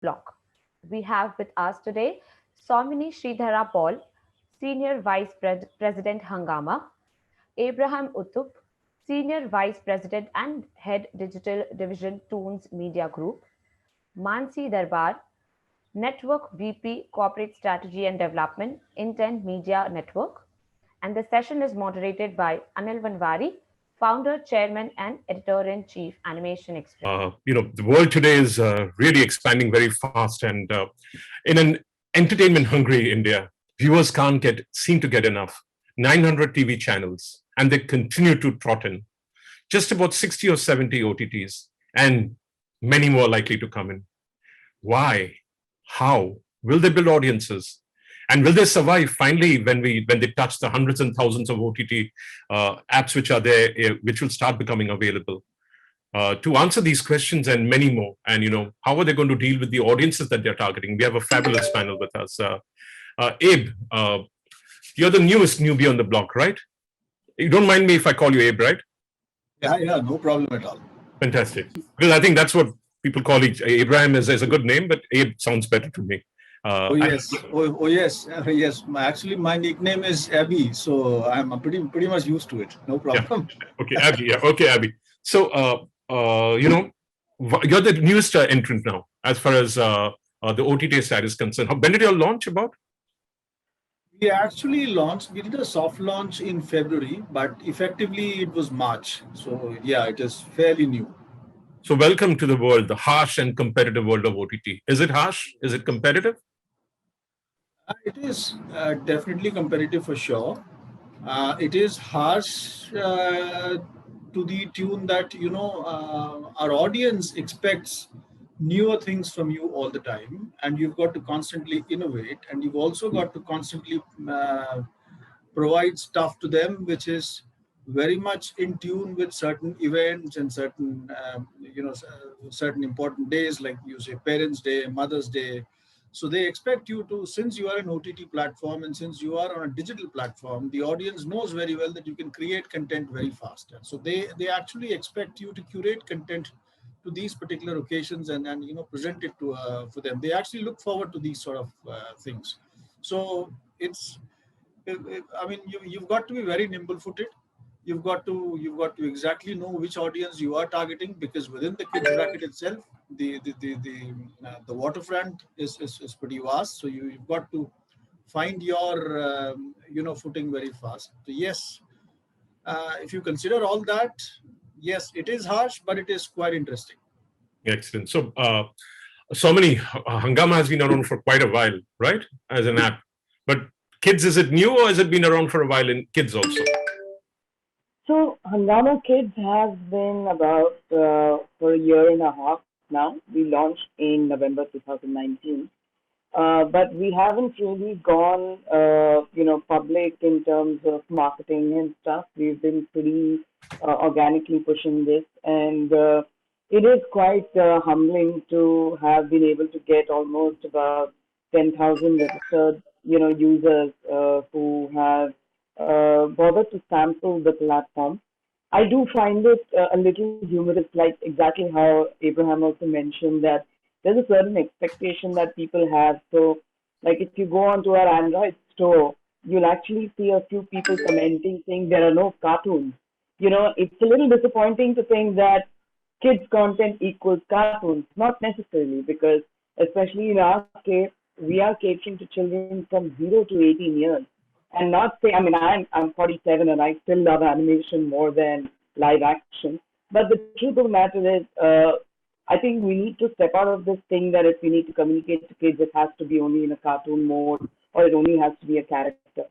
block. We have with us today Soumini Sridhara Paul, Senior Vice President Hungama, Abraham Uthup, Senior Vice President and Head Digital Division Toonz Media Group, Mansi Darbar, Network VP Corporate Strategy and Development, Intent Media Network. And the session is moderated by Anil Wanvari, Founder, Chairman, and Editor in Chief, Animation Express. The world today is really expanding very fast, and in an entertainment-hungry India, viewers can't seem to get enough. 900 TV channels, and they continue to trot in. Just about 60 or 70 OTTs, and many more likely to come in. Why? How? Will they build audiences? And will they survive finally when they touch the hundreds and thousands of OTT apps which are there, which will start becoming available? To answer these questions and many more, and how are they going to deal with the audiences that they're targeting? We have a fabulous panel with us. Abe, you're the newest newbie on the block, right? You don't mind me if I call you Abe, right? Yeah, no problem at all. Fantastic. Because I think that's what people call it. Abraham is a good name, but Abe sounds better to me. Yes. Yes. Actually, my nickname is Abby, so I'm pretty much used to it. No problem. Yeah. Okay, Abby. Yeah. Okay, Abby. So, you're the newest entrant now, as far as the OTT side is concerned. When did you launch about? We actually launched. We did a soft launch in February, but effectively it was March. So yeah, it is fairly new. So welcome to the world, the harsh and competitive world of OTT. Is it harsh? Is it competitive? It is definitely competitive for sure. It is harsh to the tune that our audience expects newer things from you all the time, and you've got to constantly innovate, and you've also got to constantly provide stuff to them which is very much in tune with certain events and certain certain important days, like you say Parents' Day, Mother's Day. So they expect you to, since you are an OTT platform and since you are on a digital platform, the audience knows very well that you can create content very fast. And so they actually expect you to curate content to these particular occasions and present it to for them. They actually look forward to these sort of things. So you've got to be very nimble-footed. You've got to exactly know which audience you are targeting, because within the kids bracket itself, the waterfront is pretty vast. So you've got to find your footing very fast. So yes, if you consider all that, yes, it is harsh, but it is quite interesting. Excellent. So Soumini, Hungama has been around for quite a while, right? As an app, but kids, is it new or has it been around for a while in kids also? So Hungama Kids has been about for a year and a half now. We launched in November 2019, but we haven't really gone, public in terms of marketing and stuff. We've been pretty organically pushing this, and it is quite humbling to have been able to get almost about 10,000 registered, users who have bothered to sample the platform. I do find it a little humorous, like exactly how Abraham also mentioned that there's a certain expectation that people have. So, like if you go onto our Android store, you'll actually see a few people commenting saying there are no cartoons. It's a little disappointing to think that kids content equals cartoons. Not necessarily, because especially in our case, we are catering to children from 0 to 18 years. And not say, I'm 47 and I still love animation more than live action. But the truth of the matter is, I think we need to step out of this thing that if we need to communicate to kids, it has to be only in a cartoon mode or it only has to be a character.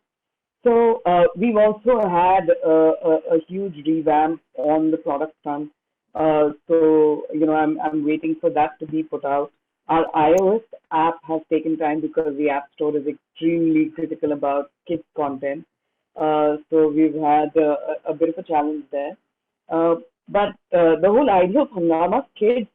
So we've also had a huge revamp on the product front. I'm waiting for that to be put out. Our iOS app has taken time because the App Store is extremely critical about kids' content. So we've had a bit of a challenge there. But the whole idea of Hungama Kids,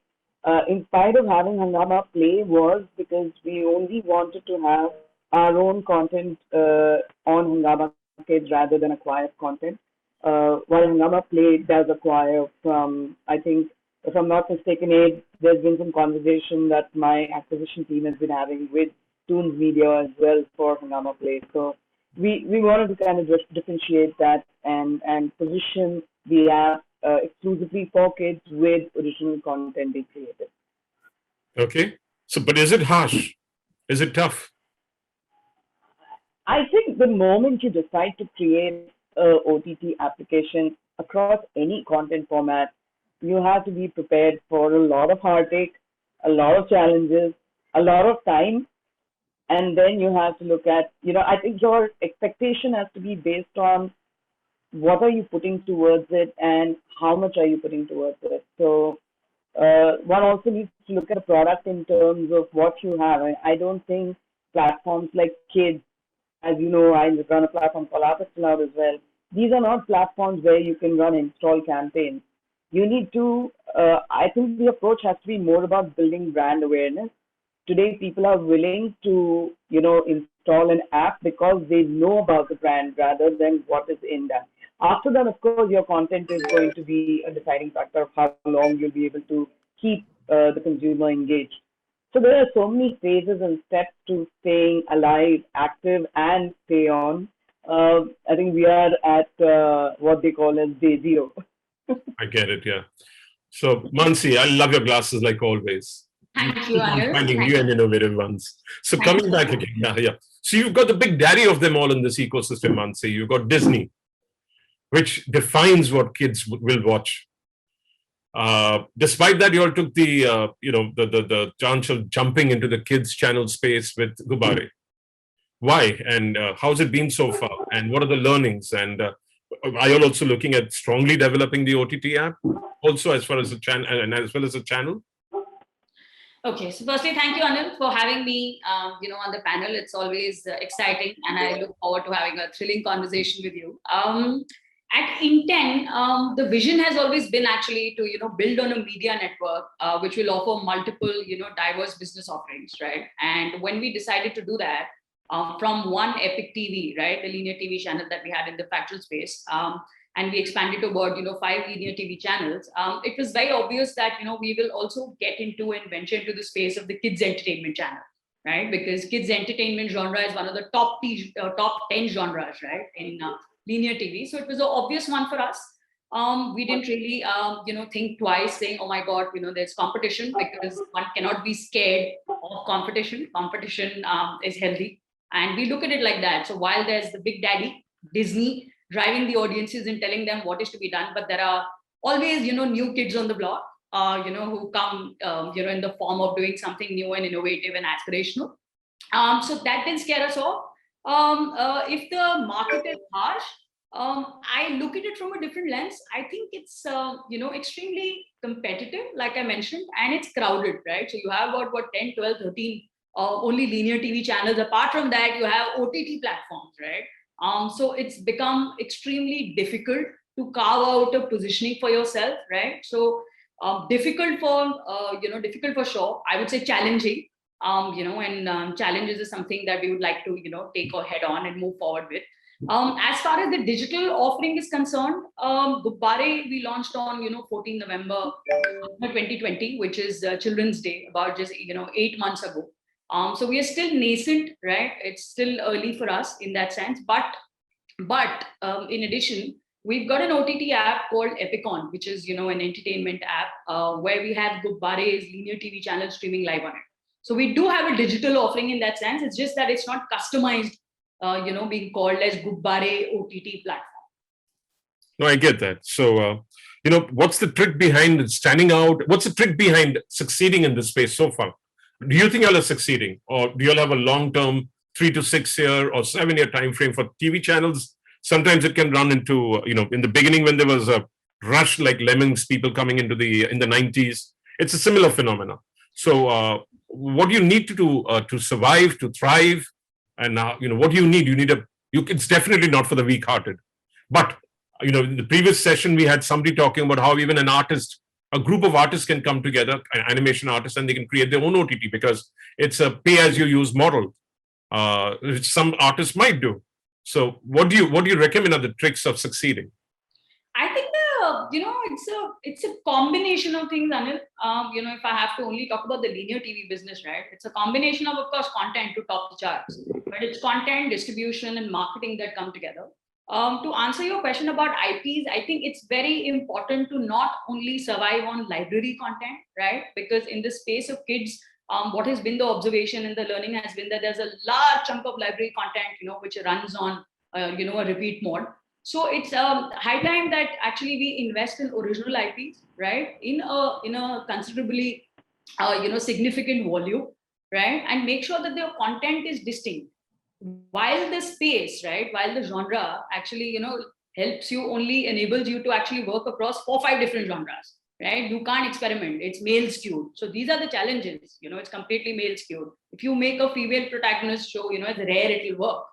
in spite of having Hungama Play, was because we only wanted to have our own content on Hungama Kids rather than acquired content. While Hungama Play does acquire from, I think, if I'm not mistaken, Abe, there's been some conversation that my acquisition team has been having with Toonz Media as well for Hungama Play. So we wanted to kind of just differentiate that and position the app exclusively for kids with original content being created. Okay. So, but is it harsh? Is it tough? I think the moment you decide to create a OTT application across any content format, you have to be prepared for a lot of heartache, a lot of challenges, a lot of time, and then you have to look at, I think your expectation has to be based on what are you putting towards it and how much are you putting towards it. So one also needs to look at the product in terms of what you have. I don't think platforms like Kids, as you know, I run a platform called Artist Cloud as well. These are not platforms where you can run install campaigns. You need to, I think the approach has to be more about building brand awareness. Today, people are willing to, install an app because they know about the brand rather than what is in that. After that, of course, your content is going to be a deciding factor of how long you'll be able to keep the consumer engaged. So there are so many phases and steps to staying alive, active, and stay on. I think we are at what they call as day zero. I get it, yeah. So, Mansi, I love your glasses like always. Thank you, I'm Anil. finding Thank new and innovative ones. So, Thank coming you. back again, yeah. So, you've got the big daddy of them all in this ecosystem, Mansi. You've got Disney, which defines what kids will watch. Despite that, you all took the chance of jumping into the kids channel space with Gubbare. Why and how's it been so far? And what are the learnings? And are you also looking at strongly developing the OTT app, also as far as the channel and as well as the channel? Okay, so firstly, thank you, Anil, for having me, on the panel. It's always exciting, and I look forward to having a thrilling conversation with you. At Intent, the vision has always been actually to, build on a media network which will offer multiple, diverse business offerings, right? And when we decided to do that, from one Epic TV, right, the linear TV channel that we had in the factual space, and we expanded to about 5 linear TV channels, it was very obvious that we will also get into and venture into the space of the kids entertainment channel, right? Because kids entertainment genre is one of the top 10 genres, right, in linear TV. So it was an obvious one for us. We didn't really, think twice, saying, "Oh my God, there's competition," because one cannot be scared of competition. Competition is healthy, and we look at it like that. So while there's the big daddy Disney driving the audiences and telling them what is to be done, but there are always, new kids on the block, who come, in the form of doing something new and innovative and aspirational. So that didn't scare us off. If the market is harsh, I look at it from a different lens. I think it's, extremely competitive, like I mentioned, and it's crowded, right? So you have about 10, 12, 13 only linear TV channels. Apart from that, you have OTT platforms, right? So it's become extremely difficult to carve out a positioning for yourself, right? So difficult for sure. I would say challenging. Challenges is something that we would like to, take our head on and move forward with. As far as the digital offering is concerned, Gubbare we launched on 14 November 2020, which is Children's Day, about just 8 months ago. So we are still nascent, right? It's still early for us in that sense. But in addition, we've got an OTT app called Epicon, which is an entertainment app where we have Gubbare's linear TV channel streaming live on it. So we do have a digital offering in that sense. It's just that it's not customized, being called as Gubbare OTT platform. No, I get that. So, what's the trick behind standing out? What's the trick behind succeeding in this space so far? Do you think y'all are succeeding, or do y'all have a long-term 3 to 6 year or 7 year time frame for TV channels? Sometimes it can run into, in the beginning when there was a rush like lemons, people coming into in the 90s. It's a similar phenomena. So, what do you need to do to survive, to thrive? And what do you need? It's definitely not for the weak-hearted. But, in the previous session, we had somebody talking about how even a group of artists can come together, animation artists, and they can create their own OTT because it's a pay-as-you-use model, which some artists might do. So what do you recommend are the tricks of succeeding? I think it's a combination of things, Anil. If I have to only talk about the linear TV business, right? It's a combination of course, content to top the charts, but it's content, distribution, and marketing that come together. To answer your question about IPs, I think it's very important to not only survive on library content, right? Because in the space of kids, what has been the observation and the learning has been that there's a large chunk of library content, which runs on, a repeat mode. So it's high time that actually we invest in original IPs, right? In a considerably, significant volume, right? And make sure that their content is distinct. While the space, right? While the genre actually, helps you, only enables you to actually work across 4-5 different genres, right? You can't experiment. It's male skewed. So these are the challenges. It's completely male skewed. If you make a female protagonist show, it's rare it will work.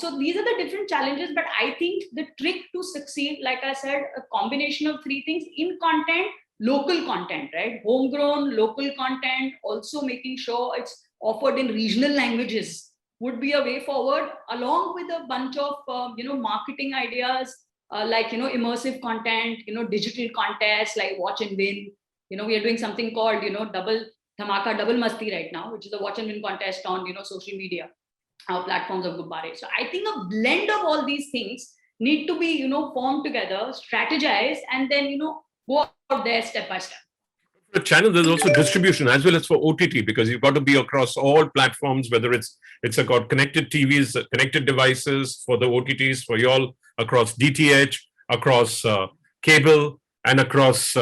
So these are the different challenges, but I think the trick to succeed, like I said, a combination of 3 things in content, local content, right? Homegrown, local content, also making sure it's offered in regional languages would be a way forward, along with a bunch of, marketing ideas, like, immersive content, digital contests like Watch and Win. We are doing something called, Double Dhamaka, Double Masti right now, which is a Watch and Win contest on, social media. Our platforms of Gubbare. So I think a blend of all these things need to be, formed together, strategized, and then, go out there step by step. For channel, there's also distribution as well as for OTT, because you've got to be across all platforms, whether it's got connected TVs, connected devices for the OTTs, for you all across DTH, across cable, and across,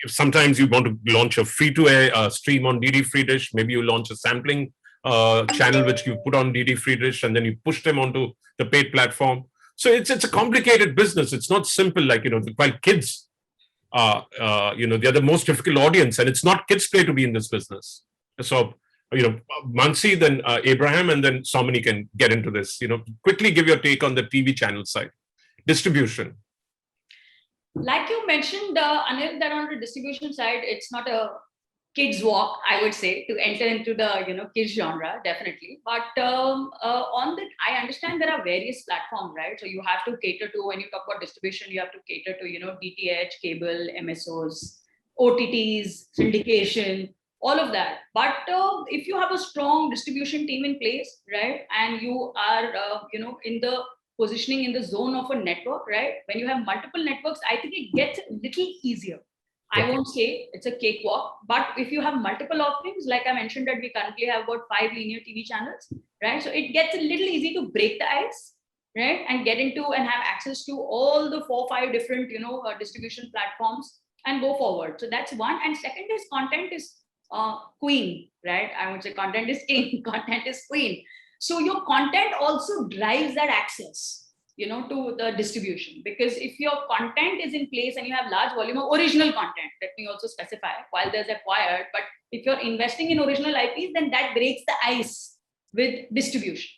sometimes you want to launch a free-to-air stream on DD Free Dish. Maybe you launch a sampling channel which you put on DD Free Dish, and then you push them onto the paid platform. So it's a complicated business. It's not simple, like, while kids, they're the most difficult audience, and it's not kids' play to be in this business. So, Mansi, then Abraham, and then Soumini can get into this. Quickly give your take on the TV channel side. Distribution. Like you mentioned, Anil, that on the distribution side, it's not a kids walk, I would say, to enter into the kids genre, definitely. But on that, I understand there are various platforms, right? So you have to cater to, when you talk about distribution, you have to cater to DTH, cable, MSOs, OTTs, syndication, all of that. But if you have a strong distribution team in place, right, and you are in the positioning in the zone of a network, right? When you have multiple networks, I think it gets a little easier. I won't say it's a cakewalk, but if you have multiple offerings, like I mentioned that we currently have about 5 linear TV channels, right? So it gets a little easy to break the ice, right? And get into and have access to all the 4-5 different, distribution platforms and go forward. So that's one. And second is content is queen, right? I would say content is king, content is queen. So your content also drives that access, to the distribution, because if your content is in place and you have large volume of original content, let me also specify, while there's acquired, but if you're investing in original IPs, then that breaks the ice with distribution.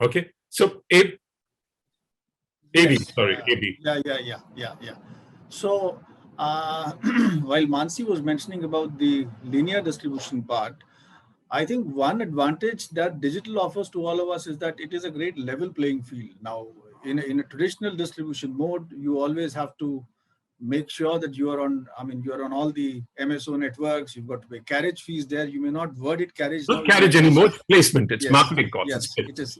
Okay. So AB. Yeah. So while Mansi was mentioning about the linear distribution part, I think one advantage that digital offers to all of us is that it is a great level playing field. Now, in a traditional distribution mode, you always have to make sure that you are on all the MSO networks. You've got to pay carriage fees there. You may not word it carriage. Not carriage anymore. It's placement. It's marketing costs. Yes,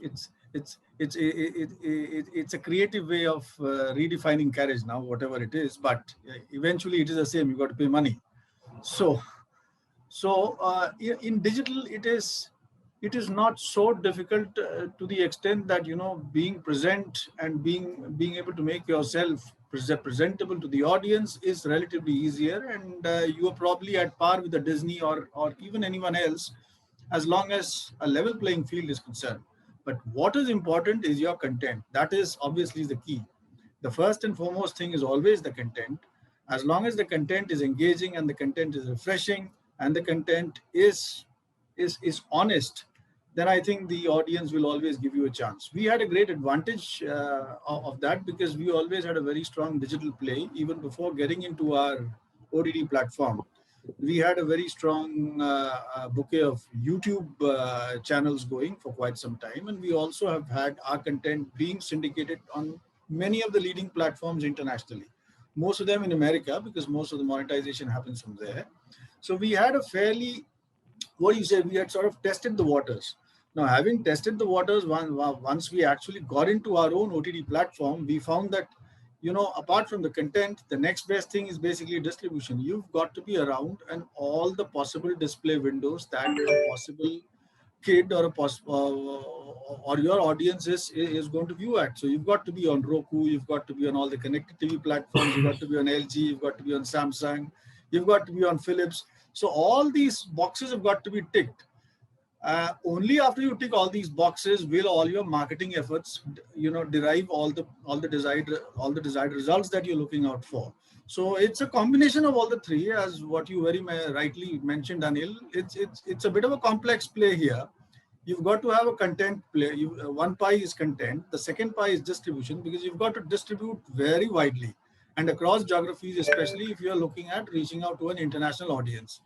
it's a creative way of redefining carriage now, whatever it is. But eventually, it is the same. You've got to pay money. So in digital, it is not so difficult to the extent that being present and being able to make yourself presentable to the audience is relatively easier, and you are probably at par with the Disney or even anyone else, as long as a level playing field is concerned. But what is important is your content. That is obviously the key. The first and foremost thing is always the content. As long as the content is engaging and the content is refreshing, and the content is honest, then I think the audience will always give you a chance. We had a great advantage of that, because we always had a very strong digital play. Even before getting into our OTT platform, we had a very strong bouquet of YouTube channels going for quite some time. And we also have had our content being syndicated on many of the leading platforms internationally. most of them in America, because most of the monetization happens from there. So we had a fairly, what do you say, we had sort of tested the waters. Now, having tested the waters, once we actually got into our own OTT platform, we found that, apart from the content, the next best thing is basically distribution. You've got to be around and all the possible display windows that a possible kid or your audience is going to view at. So you've got to be on Roku, you've got to be on all the connected TV platforms, you've got to be on LG, you've got to be on Samsung, you've got to be on Philips. So all these boxes have got to be ticked. Only after you tick all these boxes will all your marketing efforts, derive all the desired results that you're looking out for. So it's a combination of all the three, as what you very rightly mentioned, Anil. It's a bit of a complex play here. You've got to have a content play. One pie is content. The second pie is distribution, because you've got to distribute very widely and across geographies, especially if you're looking at reaching out to an international audience.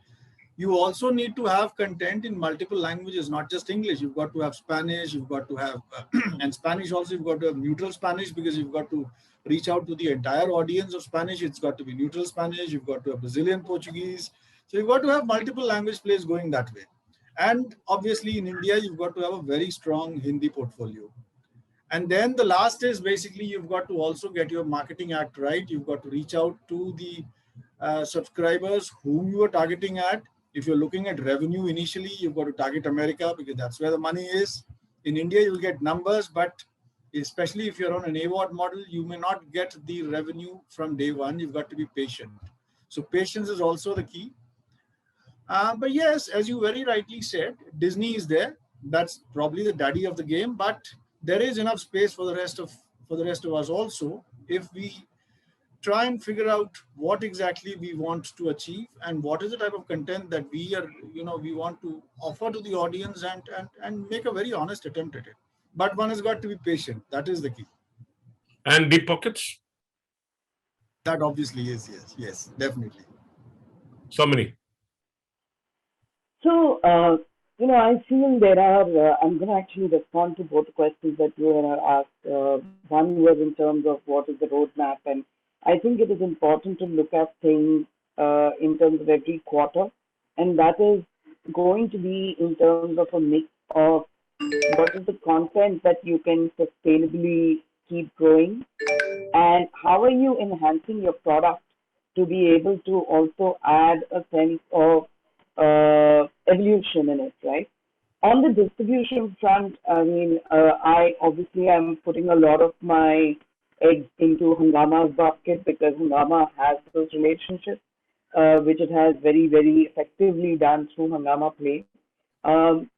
You also need to have content in multiple languages, not just English. You've got to have Spanish, you've got to have, and Spanish also, you've got to have neutral Spanish, because you've got to reach out to the entire audience of Spanish. It's got to be neutral Spanish. You've got to have Brazilian Portuguese. So you've got to have multiple language plays going that way. And obviously in India, you've got to have a very strong Hindi portfolio. And then the last is basically you've got to also get your marketing act right. You've got to reach out to the subscribers whom you are targeting at. If you're looking at revenue initially, you've got to target America, because that's where the money is. In India, you'll get numbers, but especially if you're on an AVOD model, you may not get the revenue from day one. You've got to be patient. So patience is also the key. But yes, as you very rightly said, Disney is there. That's probably the daddy of the game, but there is enough space for the rest of us also, if we try and figure out what exactly we want to achieve and what is the type of content that we want to offer to the audience, and make a very honest attempt at it. But one has got to be patient. That is the key. And deep pockets? That obviously is, yes, definitely. Soumini. So, I feel there are, I'm going to actually respond to both the questions that you have asked. One was in terms of what is the roadmap, and I think it is important to look at things in terms of every quarter, and that is going to be in terms of a mix of what is the content that you can sustainably keep growing, and how are you enhancing your product to be able to also add a sense of evolution in it, right? On the distribution front, I mean, I obviously am putting a lot of my eggs into Hungama's basket, because Hungama has those relationships, which it has very, very effectively done through Hungama Play.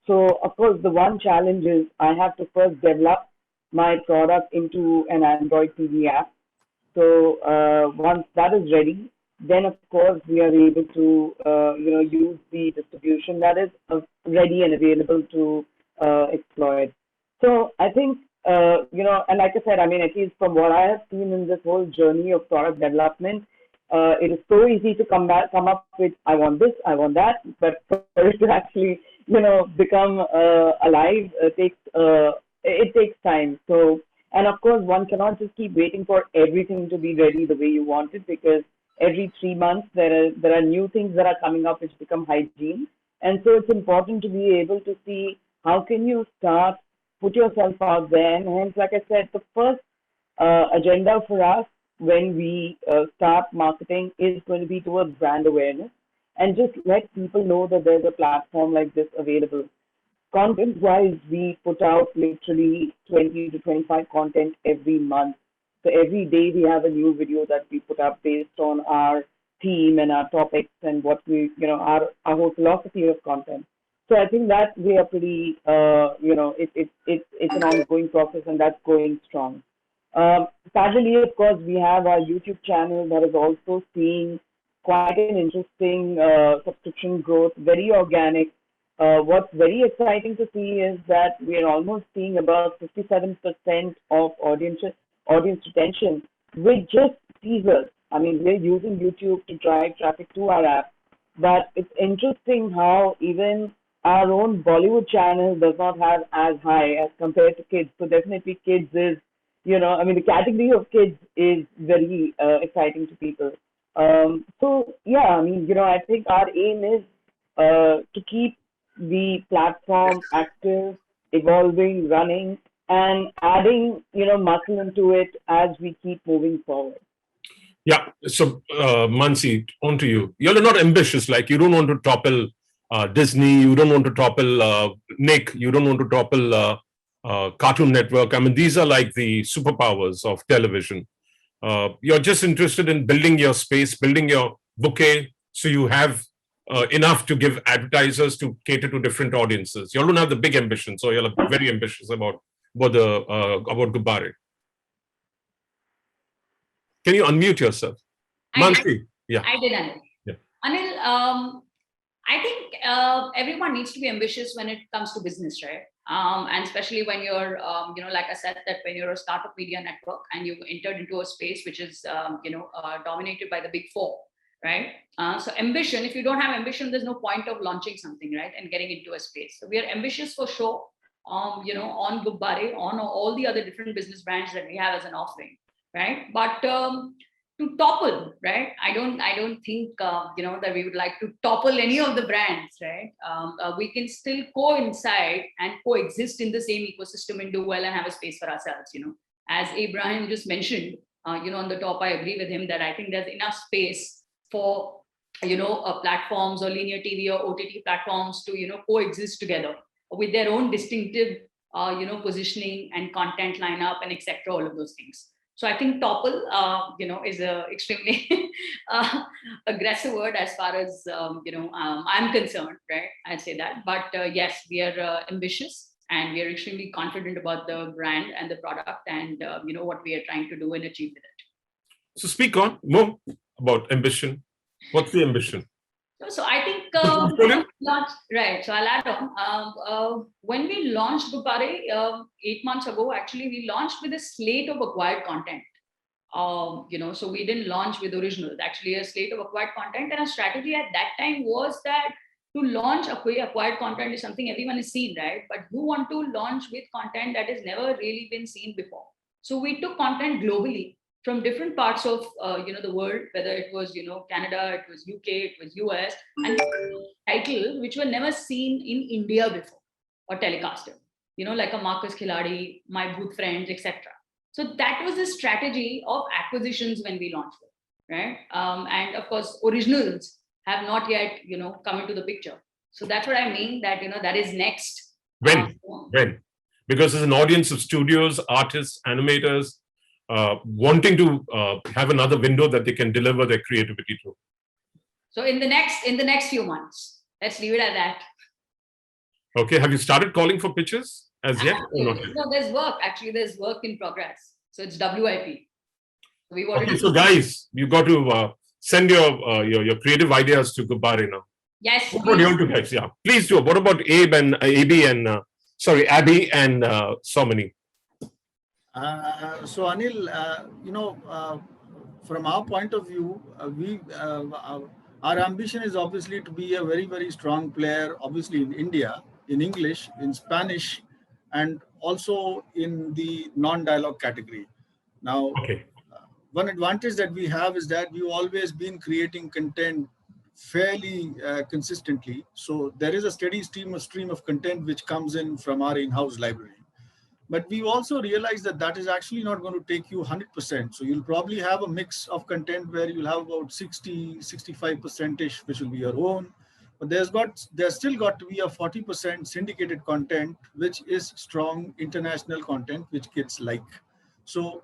So, of course, the one challenge is I have to first develop my product into an Android TV app. So once that is ready, then of course we are able to use the distribution that is ready and available to exploit. So I think and like I said, I mean, at least from what I have seen in this whole journey of product development, it is so easy to come up with I want this, I want that, but for it to actually become alive it takes time. So, and of course one cannot just keep waiting for everything to be ready the way you want it, because every 3 months there are new things that are coming up which become hygiene, and so it's important to be able to see how can you start, put yourself out there. And hence, like I said, the first agenda for us when we start marketing is going to be towards brand awareness, and just let people know that there's a platform like this available. Content wise, we put out literally 20 to 25 content every month. So every day we have a new video that we put up based on our theme and our topics and what we, our whole philosophy of content. So I think that we are pretty, it's an ongoing process, and that's going strong. Parallelly, of course, we have our YouTube channel that is also seeing quite an interesting subscription growth, very organic. What's very exciting to see is that we are almost seeing about 57% of audience retention with just teasers. I mean, we're using YouTube to drive traffic to our app, but it's interesting how even our own Bollywood channel does not have as high as compared to kids. So definitely kids is I mean, the category of kids is very exciting to people. So yeah, I mean, I think our aim is to keep the platform active, evolving, running, and adding, muscle into it as we keep moving forward. Yeah. So, Mansi, on to you. You're not ambitious. Like, you don't want to topple Disney. You don't want to topple Nick. You don't want to topple Cartoon Network. I mean, these are like the superpowers of television. You're just interested in building your space, building your bouquet, so you have enough to give advertisers to cater to different audiences. You don't have the big ambition, so you're very ambitious about Gubbare. Can you unmute yourself? Mansi, yeah. I did, Anil. Yeah. Anil, I think everyone needs to be ambitious when it comes to business, right? And especially when you're, like I said, that when you're a startup media network and you've entered into a space which is, dominated by the big four, right? So ambition, if you don't have ambition, there's no point of launching something, right? And getting into a space. So we are ambitious for sure, on Gubbare, on all the other different business brands that we have as an offering, right? But to topple, right? I don't think that we would like to topple any of the brands, right? We can still coincide and coexist in the same ecosystem and do well and have a space for ourselves. As Abraham just mentioned, on the top, I agree with him that I think there's enough space for platforms or linear TV or OTT platforms to coexist together with their own distinctive positioning and content lineup and etc. All of those things. So I think topple, is a extremely aggressive word as far as I'm concerned, right? I'd say that. But yes, we are ambitious and we are extremely confident about the brand and the product and what we are trying to do and achieve with it. So speak on more about ambition. What's the ambition? So I think right. So I'll add on. When we launched Gubbare 8 months ago, actually we launched with a slate of acquired content. So we didn't launch with originals. Actually, a slate of acquired content, and our strategy at that time was that to launch acquired content is something everyone has seen, right? But you want to launch with content that has never really been seen before. So we took content globally from different parts of the world, whether it was Canada, it was UK, it was US, and titles which were never seen in India before or telecasted, like a Marcus Khiladi, My Booth Friends, etc. So that was the strategy of acquisitions when we launched it, right? And of course, originals have not yet come into the picture. So that's what I mean, that that is next. When? Because there's an audience of studios, artists, animators, wanting to have another window that they can deliver their creativity to. So in the next few months, let's leave it at that. Okay. Have you started calling for pitches as yet? Or not yet? No, there's work. Actually, there's work in progress. So it's WIP. We've already. Okay, so guys, you got to send your creative ideas to Gubbare now. Yes. What about you two guys? Yeah, please do. What about Abby and Soumini? So Anil, from our point of view, our ambition is obviously to be a very, very strong player, obviously in India, in English, in Spanish, and also in the non-dialogue category. Now, one advantage that we have is that we've always been creating content fairly consistently. So there is a steady stream of content which comes in from our in-house library. But we also realize that that is actually not going to take you 100%. So you'll probably have a mix of content where you'll have about 65%-ish, which will be your own. But there's still got to be a 40% syndicated content, which is strong international content, which kids like. So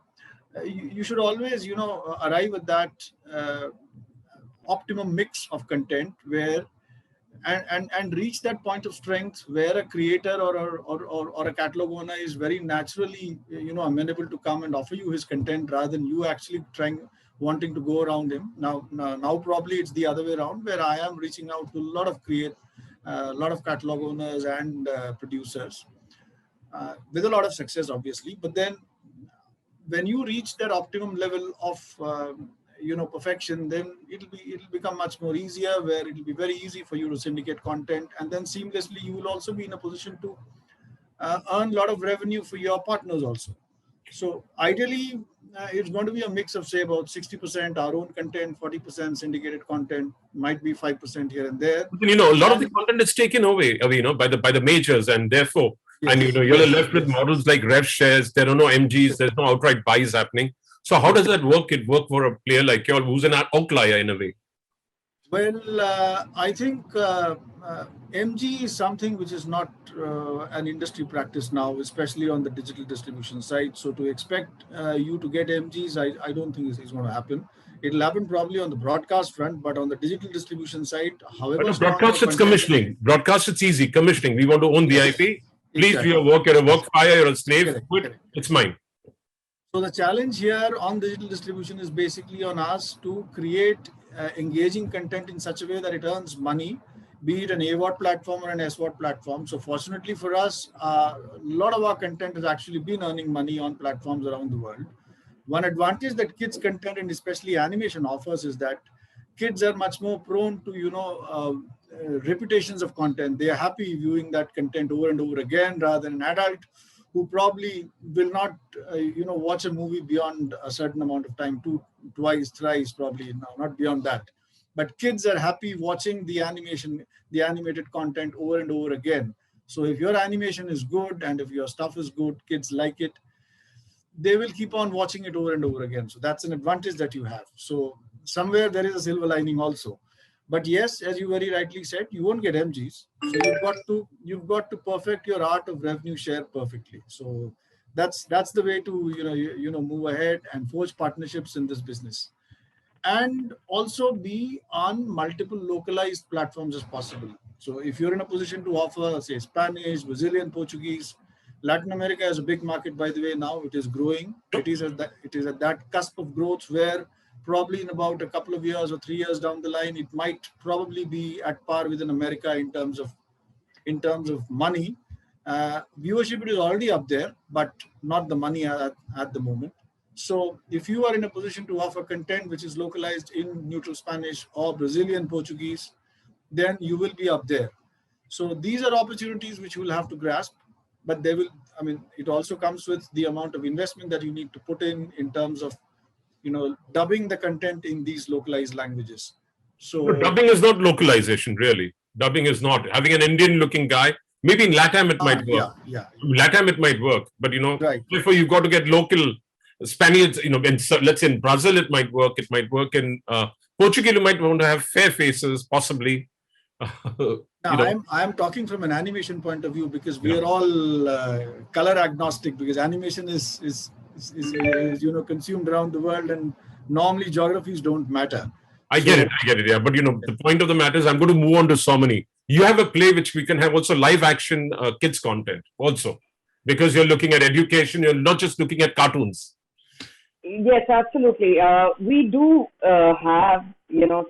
you should always, arrive at that optimum mix of content where and reach that point of strength where a creator or a catalog owner is very naturally amenable to come and offer you his content rather than you actually wanting to go around him. Now probably it's the other way around, where I am reaching out to a lot of catalog owners and producers with a lot of success, obviously. But then when you reach that optimum level of perfection, then it'll become much more easier, where it'll be very easy for you to syndicate content, and then seamlessly you will also be in a position to earn a lot of revenue for your partners also. So ideally, it's going to be a mix of say about 60% our own content, 40% syndicated content, might be 5% here and there. A lot of the And content is taken away, by the majors, and therefore, and yes, you're yes, left with yes. models like rev shares. There are no MGs. There's no outright buys happening. So how does that work? It work for a player like you, who's an outlier in a way. Well, I think MG is something which is not an industry practice now, especially on the digital distribution side. So to expect you to get MGs, I don't think is going to happen. It'll happen probably on the broadcast front, but on the digital distribution side, But however no, strong your broadcast, it's content is, commissioning. Broadcast, it's easy. Commissioning. We want to own the yes, IP. Please do exactly. your work. You're a work Yes, fire. You're a slave. correct, Quit. correct. It's mine. So the challenge here on digital distribution is basically on us to create engaging content in such a way that it earns money, be it an AVOD platform or an SVOD platform. So fortunately for us, a lot of our content has actually been earning money on platforms around the world. One advantage that kids content and especially animation offers is that kids are much more prone to, repetitions of content. They are happy viewing that content over and over again rather than an adult who probably will not, watch a movie beyond a certain amount of time, twice, thrice, probably now, not beyond that. But kids are happy watching the animated content over and over again. So if your animation is good and if your stuff is good, kids like it, they will keep on watching it over and over again. So that's an advantage that you have. So somewhere there is a silver lining also. But yes, as you very rightly said, you won't get MGs. So you've got to perfect your art of revenue share perfectly. So that's the way to move ahead and forge partnerships in this business, and also be on multiple localized platforms as possible. So if you're in a position to offer, say, Spanish, Brazilian, Portuguese, Latin America is a big market, by the way. Now it is growing. It is at that cusp of growth where probably in about a couple of years or 3 years down the line, it might probably be at par within America in terms of money. Viewership, it is already up there, but not the money at the moment. So if you are in a position to offer content which is localized in neutral Spanish or Brazilian Portuguese, then you will be up there. So these are opportunities which you will have to grasp, but it also comes with the amount of investment that you need to put in terms of, dubbing the content in these localized languages. But So, dubbing is not localization, really. Dubbing is not. Having an Indian-looking guy, maybe in LATAM it might work. yeah, LATAM it might work, but right. therefore you've got to get local Spaniards. Let's say in Brazil it might work. It might work in Portugal. You might want to have fair faces, possibly. Now, I'm talking from an animation point of view because we Yeah. are all color agnostic, because animation is consumed around the world, and normally geographies don't matter. I get it. So I get it. Yeah, but the point of the matter is, I'm going to move on to Soumini. You have a play which we can have also live action kids content also, because you're looking at education. You're not just looking at cartoons. Yes, absolutely. We do have,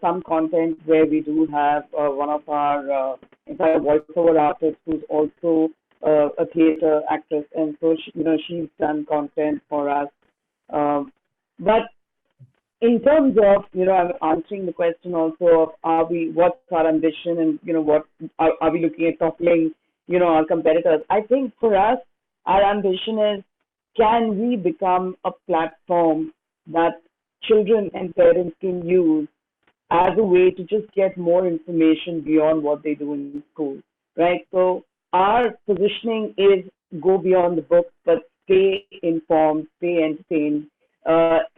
some content where we do have one of our, in fact, a voiceover artist who's also a theater actress, and so she's done content for us. Um, but in terms of, I'm answering the question also of what's our ambition, and what are we looking at toppling, our competitors? I think for us, our ambition is, can we become a platform that children and parents can use as a way to just get more information beyond what they do in school, right? So our positioning is go beyond the book, but stay informed, stay entertained.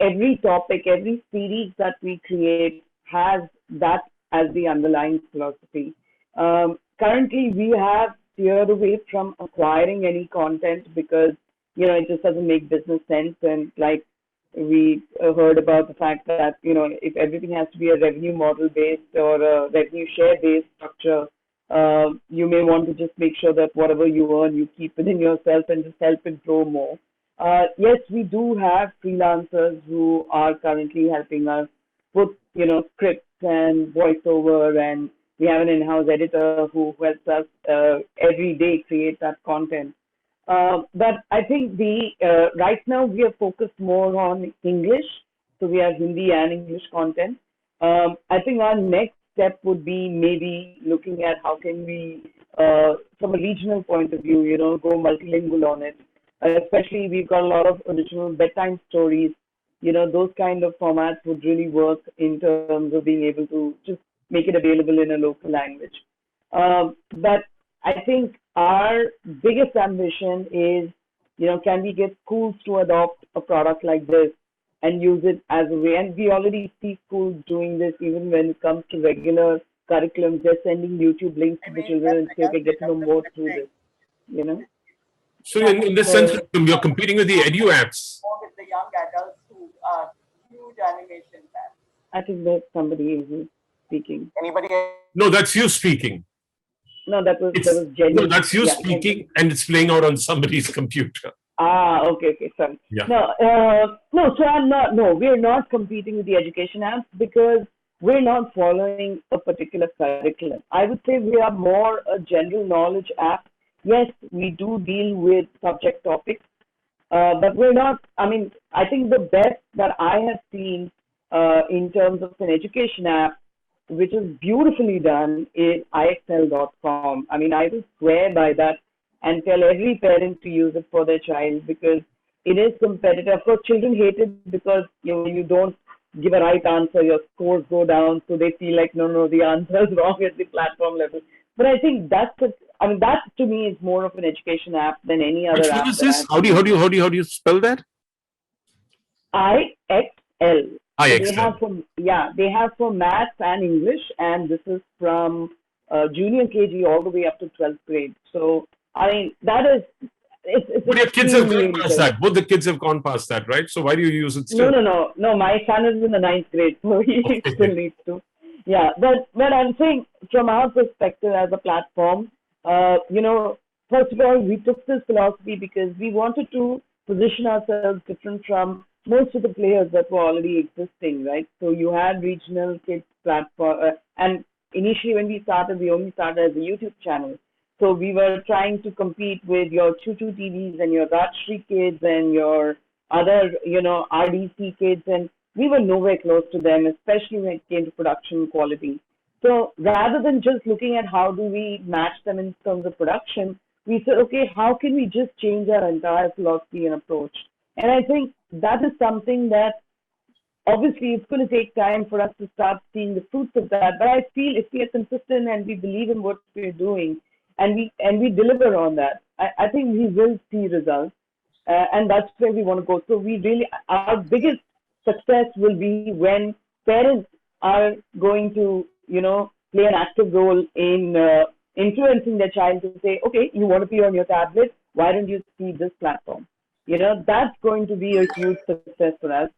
Every topic, every series that we create has that as the underlying philosophy. Currently, we have steered away from acquiring any content because it just doesn't make business sense. And like we heard about the fact that, if everything has to be a revenue model based or a revenue share based structure, you may want to just make sure that whatever you earn, you keep within yourself and just help it grow more. Yes, we do have freelancers who are currently helping us put, scripts and voiceover, and we have an in-house editor who helps us every day create that content. But I think right now we are focused more on English, so we have Hindi and English content. I think our next step would be maybe looking at how can we, from a regional point of view, go multilingual on it. Especially, we've got a lot of original bedtime stories. Those kind of formats would really work in terms of being able to just make it available in a local language. But I think our biggest ambition is, can we get schools to adopt a product like this and use it as a way? And we already see schools doing this even when it comes to regular curriculum, just sending YouTube links to the children and say, okay, get to know more through this, you know? So in this sense, you're competing with the edu apps. With the young adults who are huge animation fans. I think there's somebody who's speaking. Anybody? No, that's you speaking. No, that was Jenny. No, that's you speaking, and it's playing out on somebody's computer. Okay, sorry. Yeah. No, so I'm not. No, we're not competing with the education apps because we're not following a particular curriculum. I would say we are more a general knowledge app. Yes, we do deal with subject topics, but we're not. I mean, I think the best that I have seen in terms of an education app, which is beautifully done, is IXL.com. I mean, I will swear by that and tell every parent to use it for their child because it is competitive. Of course, children hate it because when you don't give a right answer, your scores go down, so they feel like, no, the answer is wrong at the platform level. But I think that to me is more of an education app than any other app. Which one is this? How do you spell that? IXL. IXL. They have for maths and English, and this is from junior KG all the way up to 12th grade. So, I mean, that is... But your kids have gone past that. Both the kids have gone past that, right? So why do you use it still? No. My son is in the 9th grade, so he still needs to. Yeah, but I'm saying from our perspective as a platform, first of all, we took this philosophy because we wanted to position ourselves different from most of the players that were already existing, right? So you had regional kids platform, and initially when we only started as a YouTube channel. So we were trying to compete with your Choo-Choo TVs and your Rajshri kids and your other, RDC kids, and we were nowhere close to them, especially when it came to production quality. So rather than just looking at how do we match them in terms of production, we said, okay, how can we just change our entire philosophy and approach? And I think that is something that obviously it's going to take time for us to start seeing the fruits of that. But I feel if we are consistent and we believe in what we're doing and we deliver on that, I think we will see results. And that's where we want to go. So our biggest success will be when parents are going to, play an active role in influencing their child to say, okay, you want to be on your tablet, why don't you see this platform? That's going to be a huge success for us.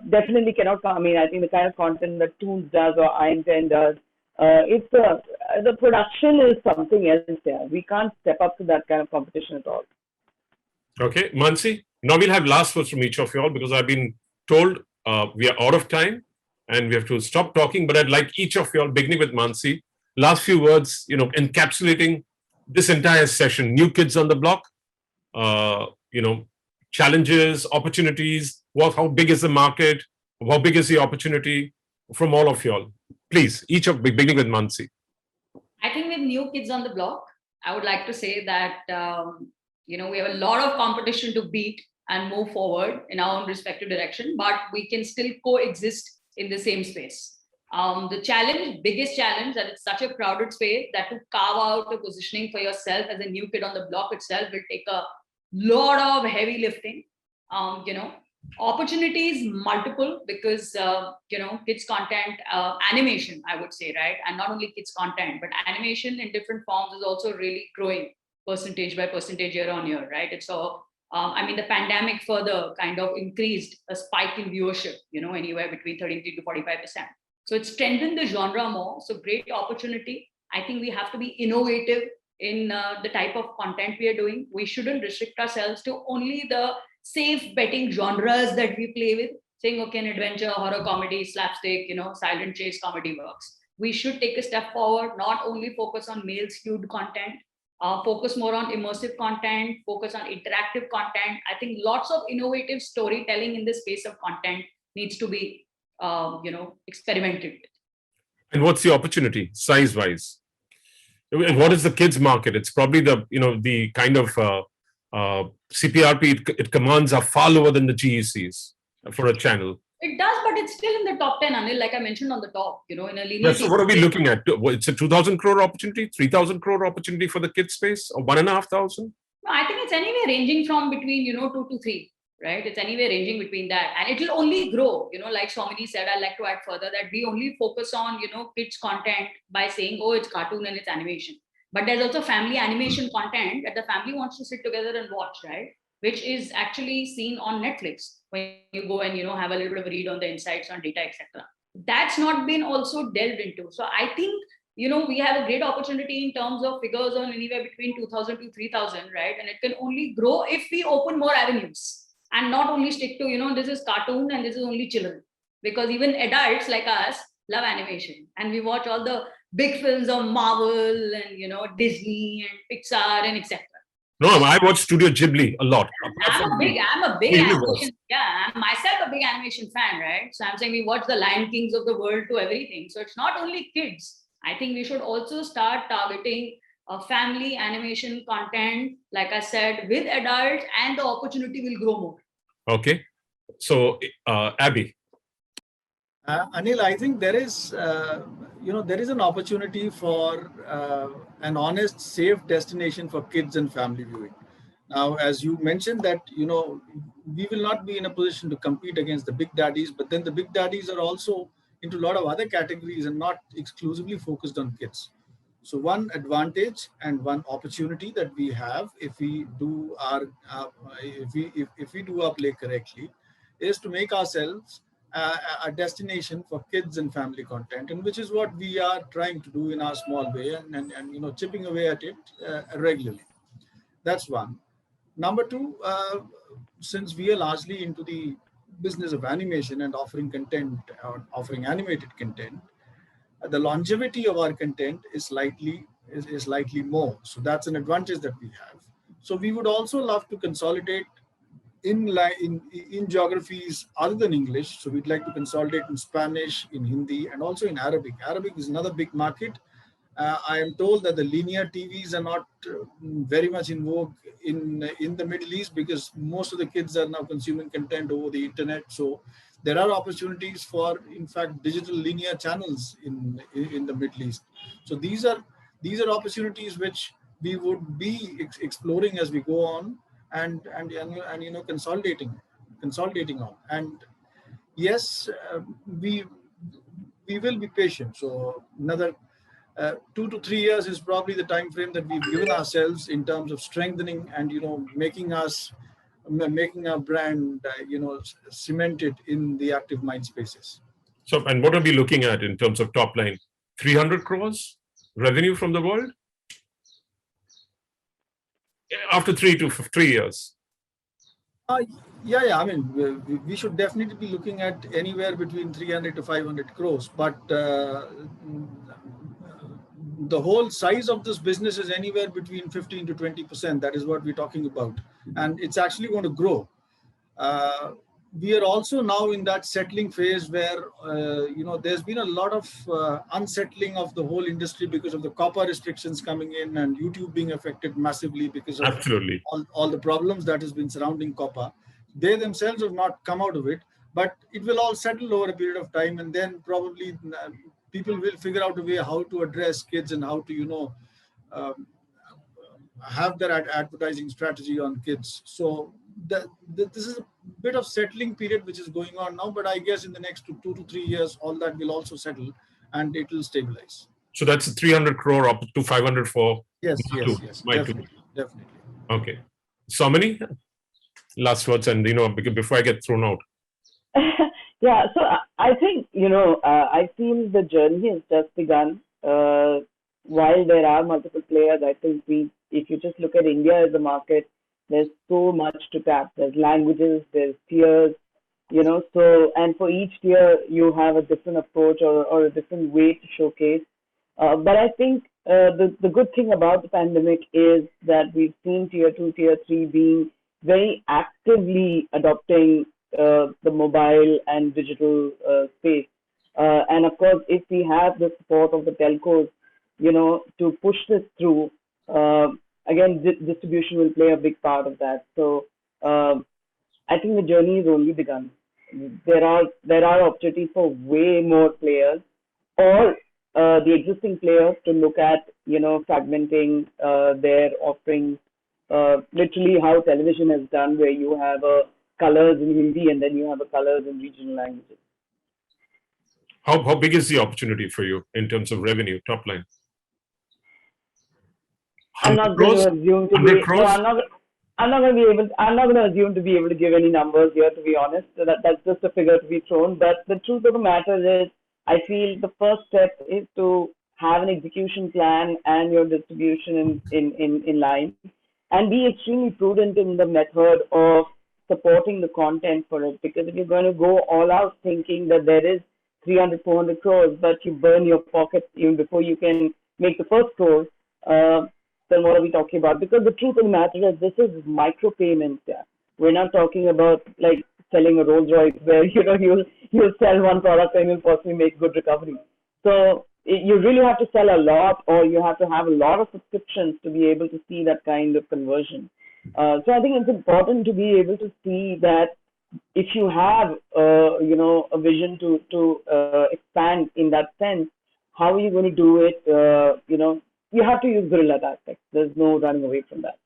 Definitely cannot, I think the kind of content that Toonz does or I10 does, the production is something else there. We can't step up to that kind of competition at all. Okay, Mansi, now we'll have last words from each of you all because I've been told we are out of time and we have to stop talking, but I'd like each of you all, beginning with Mansi, last few words, encapsulating this entire session, new kids on the block, challenges, opportunities, how big is the market, how big is the opportunity from all of you all. Please, beginning with Mansi. I think with new kids on the block, I would like to say that, we have a lot of competition to beat and move forward in our own respective direction, but we can still coexist in the same space. The biggest challenge, that it's such a crowded space that to carve out a positioning for yourself as a new kid on the block itself will take a lot of heavy lifting. Opportunities multiple because, kids content, animation, I would say, right? And not only kids content, but animation in different forms is also really growing percentage by percentage year on year, right? It's so, the pandemic further kind of increased a spike in viewership, anywhere between 33 to 45%. So it's strengthened the genre more. So great opportunity. I think we have to be innovative in the type of content we are doing. We shouldn't restrict ourselves to only the safe betting genres that we play with, saying, okay, an adventure, horror comedy, slapstick, silent chase comedy works. We should take a step forward, not only focus on male-skewed content, focus more on immersive content, focus on interactive content. I think lots of innovative storytelling in the space of content needs to be, experimented with. And what's the opportunity size-wise? What is the kids market? It's probably the kind of CPRP, it commands are far lower than the GECs for a channel. It does, but it's still in the top 10, Anil, like I mentioned on the top, in a linear Yeah, so what are we looking at? It's a 2,000 crore opportunity, 3,000 crore opportunity for the kids space, or 1,500? No, I think it's anyway ranging from between, 2 to 3, right? It's anyway ranging between that. And it will only grow, like Soumini said, I'd like to add further that we only focus on, kids content by saying, oh, it's cartoon and it's animation. But there's also family animation content that the family wants to sit together and watch, right? Which is actually seen on Netflix when you go and, have a little bit of a read on the insights on data, etc. That's not been also delved into. So I think, we have a great opportunity in terms of figures on anywhere between 2,000 to 3,000, right? And it can only grow if we open more avenues and not only stick to, this is cartoon and this is only children. Because even adults like us love animation and we watch all the big films of Marvel and, Disney and Pixar and etc. No, I watch Studio Ghibli a lot. I'm a big animation. Yeah, I'm myself a big animation fan, right? So I'm saying we watch the Lion Kings of the world to everything. So it's not only kids. I think we should also start targeting family animation content, like I said, with adults, and the opportunity will grow more. Okay. So, Abby. Anil, I think there is, there is an opportunity for an honest, safe destination for kids and family viewing. Now, as you mentioned that, we will not be in a position to compete against the big daddies, but then the big daddies are also into a lot of other categories and not exclusively focused on kids. So one advantage and one opportunity that we have if we do our if we do our play correctly is to make ourselves a destination for kids and family content, and which is what we are trying to do in our small way and chipping away at it regularly. That's one. Number two, since we are largely into the business of animation and offering content or offering animated content, the longevity of our content is slightly more. So that's an advantage that we have. So we would also love to consolidate in geographies other than English. So we'd like to consolidate in Spanish, in Hindi, and also in Arabic. Arabic is another big market. I am told that the linear TVs are not very much in vogue in the Middle East because most of the kids are now consuming content over the internet. So there are opportunities for, in fact, digital linear channels in the Middle East. So these are opportunities which we would be exploring as we go on and consolidating on. And yes, we will be patient. So another 2 to 3 years is probably the time frame that we've given ourselves in terms of strengthening and making our brand cemented in the active mind spaces. So, and what are we looking at in terms of top line? 300 crores revenue from the world after 3 years. Yeah. I mean, we should definitely be looking at anywhere between 300 to 500 crores, but the whole size of this business is anywhere between 15 to 20%. That is what we're talking about. And it's actually going to grow. We are also now in that settling phase where, there's been a lot of unsettling of the whole industry because of the copper restrictions coming in and YouTube being affected massively because of Absolutely. all the problems that has been surrounding copper. They themselves have not come out of it, but it will all settle over a period of time. And then probably people will figure out a way how to address kids and how to, have their advertising strategy on kids. So this is a bit of settling period which is going on now, but I guess in the next 2 to 3 years, all that will also settle and it will stabilize. So that's 300 crore up to 500 for yes, definitely. Okay. Soumini, last words, and before I get thrown out. Yeah, so I think, I feel the journey has just begun. While there are multiple players, I think if you just look at India as a market, there's so much to tap. There's languages, there's tiers, so, and for each tier, you have a different approach or a different way to showcase. But I think the good thing about the pandemic is that we've seen tier 2, tier 3 being very actively adopting the mobile and digital space. And of course, if we have the support of the telcos, to push this through, again, distribution will play a big part of that. So I think the journey has only begun. There are opportunities for way more players, or the existing players to look at, fragmenting their offerings, literally how television has done, where you have colors in Hindi and then you have colors in regional languages. How big is the opportunity for you in terms of revenue, top line? I'm not going to assume to be. No, I'm not going to be able. I'm not going to assume to be able to give any numbers here. To be honest, that's just a figure to be thrown. But the truth of the matter is, I feel the first step is to have an execution plan and your distribution in line, and be extremely prudent in the method of supporting the content for it. Because if you're going to go all out thinking that there is 300, 400 crores, but you burn your pockets even before you can make the first crore, then what are we talking about? Because the truth of the matter is, this is micro payments. Yeah, we're not talking about like selling a Rolls Royce where you'll sell one product and you'll possibly make good recovery. So you really have to sell a lot, or you have to have a lot of subscriptions to be able to see that kind of conversion. So I think it's important to be able to see that if you have a vision to expand in that sense, how are you going to do it? You have to use guerrilla tactics. There's no running away from that.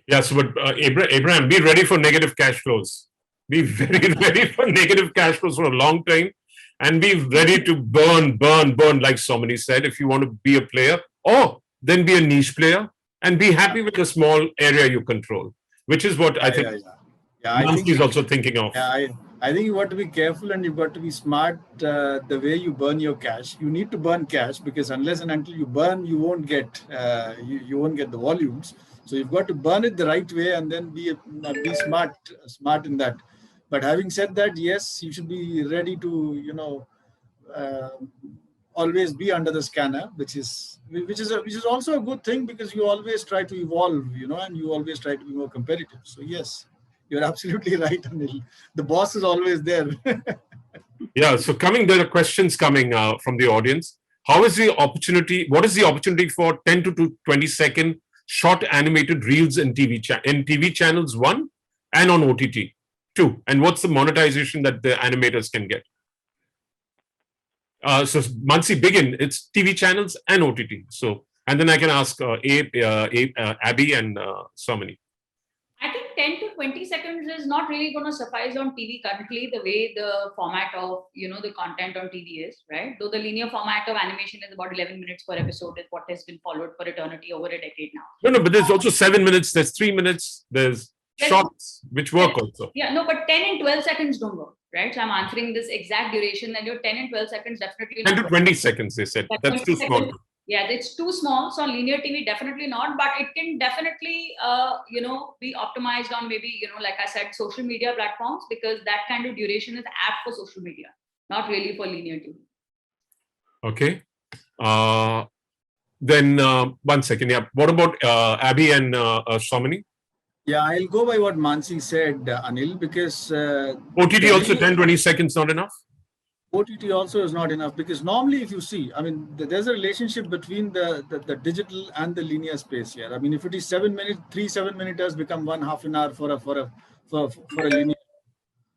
Yes, but Abraham, be ready for negative cash flows. Be very ready for negative cash flows for a long time, and be ready to burn, like Soumini said, if you want to be a player, or then be a niche player and be happy with the small area you control, which is what I think Mansi is also thinking of. Yeah, I think you got to be careful and you've got to be smart the way you burn your cash. You need to burn cash, because unless and until you burn, you won't get you won't get the volumes. So you've got to burn it the right way and then be smart in that. But having said that, yes, you should be ready to always be under the scanner, which is also a good thing, because you always try to evolve, and you always try to be more competitive. So yes, you're absolutely right, Anil. The boss is always there. Yeah. So there are questions coming from the audience. What is the opportunity for 10 to 20 second short animated reels in TV channels 1 and on OTT 2? And what's the monetization that the animators can get? So Mansi, begin. It's TV channels and OTT. So, and then I can ask Abby and Soumini. I think 10 to 20 seconds is not really going to suffice on TV currently, the way the format of, the content on TV is, right? Though the linear format of animation is about 11 minutes per episode, is what has been followed for eternity, over a decade now. No, but there's also 7 minutes, there's 3 minutes, there's shorts, which work also. Yeah, no, but 10 and 12 seconds don't work, right? So I'm answering this exact duration, and your 10 and 12 seconds definitely 10 to 20 seconds, they said. That's too small. Yeah, it's too small. So on linear TV, definitely not. But it can definitely, be optimized on maybe, like I said, social media platforms, because that kind of duration is apt for social media, not really for linear TV. Okay. Then 1 second. Yeah. What about Abby and Soumini? Yeah, I'll go by what Mansi said, Anil, because OTT also 10, 20 seconds not enough? OTT also is not enough, because normally if you see, there's a relationship between the digital and the linear space here. If it is 7 minutes, 3 7-minuters become 1/2 an hour for a linear.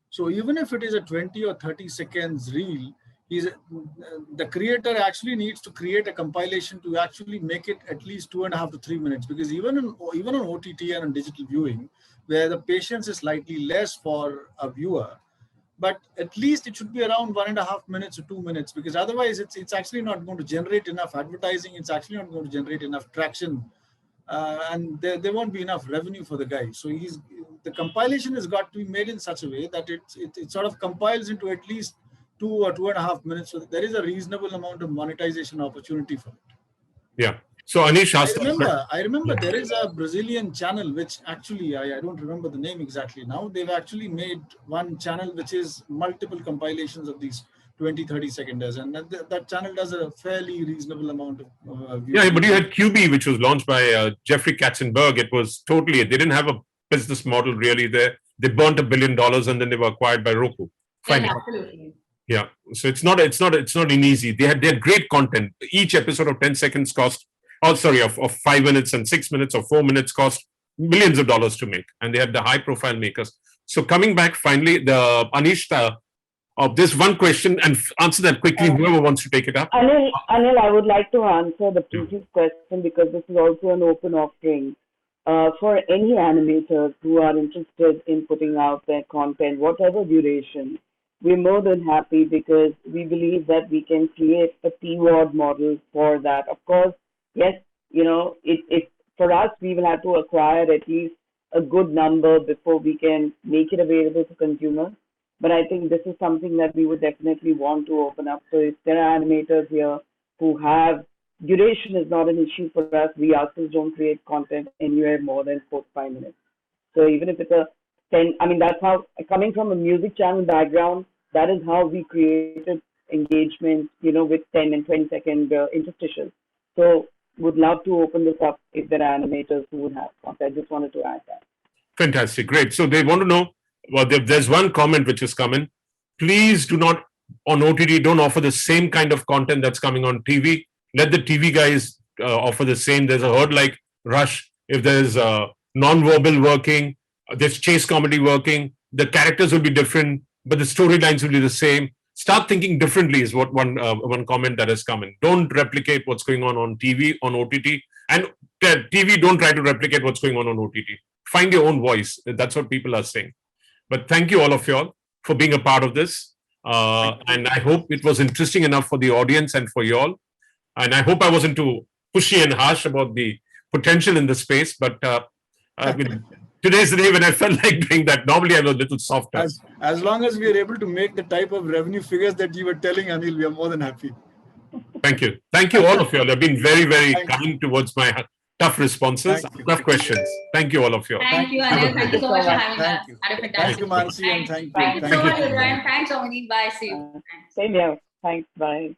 So even if it is a 20 or 30 seconds reel, the creator actually needs to create a compilation to actually make it at least 2.5 to 3 minutes, because even on OTT and on digital viewing, where the patience is slightly less for a viewer, but at least it should be around 1.5 minutes or 2 minutes, because otherwise it's actually not going to generate enough advertising. It's actually not going to generate enough traction, and there won't be enough revenue for the guy. So the compilation has got to be made in such a way that it sort of compiles into at least 2 or 2.5 minutes, so that there is a reasonable amount of monetization opportunity for it. Yeah. So Anish, I remember there is a Brazilian channel which actually, I don't remember the name exactly now. They've actually made one channel which is multiple compilations of these 20, 30 seconders, and that channel does a fairly reasonable amount of views. Yeah, but you had QB, which was launched by Jeffrey Katzenberg. It was totally, they didn't have a business model really there. They burnt $1 billion and then they were acquired by Roku. Fine. Absolutely. Yeah. So it's not easy. They had great content. Each episode of 10 seconds cost of 5 minutes and 6 minutes or 4 minutes cost millions of dollars to make, and they had the high profile makers. So coming back finally, the Anish, of this one question and answer that quickly, whoever wants to take it up. Anil, I would like to answer the previous question because this is also an open offering for any animators who are interested in putting out their content, whatever duration. We're more than happy because we believe that we can create a T-word model for that. Of course, yes, it for us, we will have to acquire at least a good number before we can make it available to consumers. But I think this is something that we would definitely want to open up. So if there are animators here who have duration is not an issue for us. We ourselves don't create content anywhere more than 4 to 5 minutes. So even if it's a 10, I mean, that's how, coming from a music channel background, that is how we created engagement, with 10 and 20-second interstitials. So would love to open this up if there are animators who would have content. I just wanted to add that. Fantastic. Great. So they want to know, well, there's one comment which has come in. Please do not, on OTT, don't offer the same kind of content that's coming on TV. Let the TV guys offer the same. There's a herd like Rush. If there's non-verbal working, there's chase comedy working, the characters will be different, but the storylines will be the same. Start thinking differently is what one comment that has come in. Don't replicate what's going on TV, on OTT. And TV, don't try to replicate what's going on OTT. Find your own voice. That's what people are saying. But thank you all of y'all for being a part of this. And I hope it was interesting enough for the audience and for y'all. And I hope I wasn't too pushy and harsh about the potential in the space. But today's the day when I felt like doing that. Normally, I was a little softer. As long as we are able to make the type of revenue figures that you were telling, Anil, we are more than happy. Thank you. Thank you, all of you all. You've been very, very kind towards my tough responses, tough questions. Thank you, all of you all. Thank you, Anil. Thank you so much for having us. Had a fantastic Thank you, Mansi, and thank you so much, everyone. Thanks, Soumini. Bye. See you. Same here. Thanks. Bye.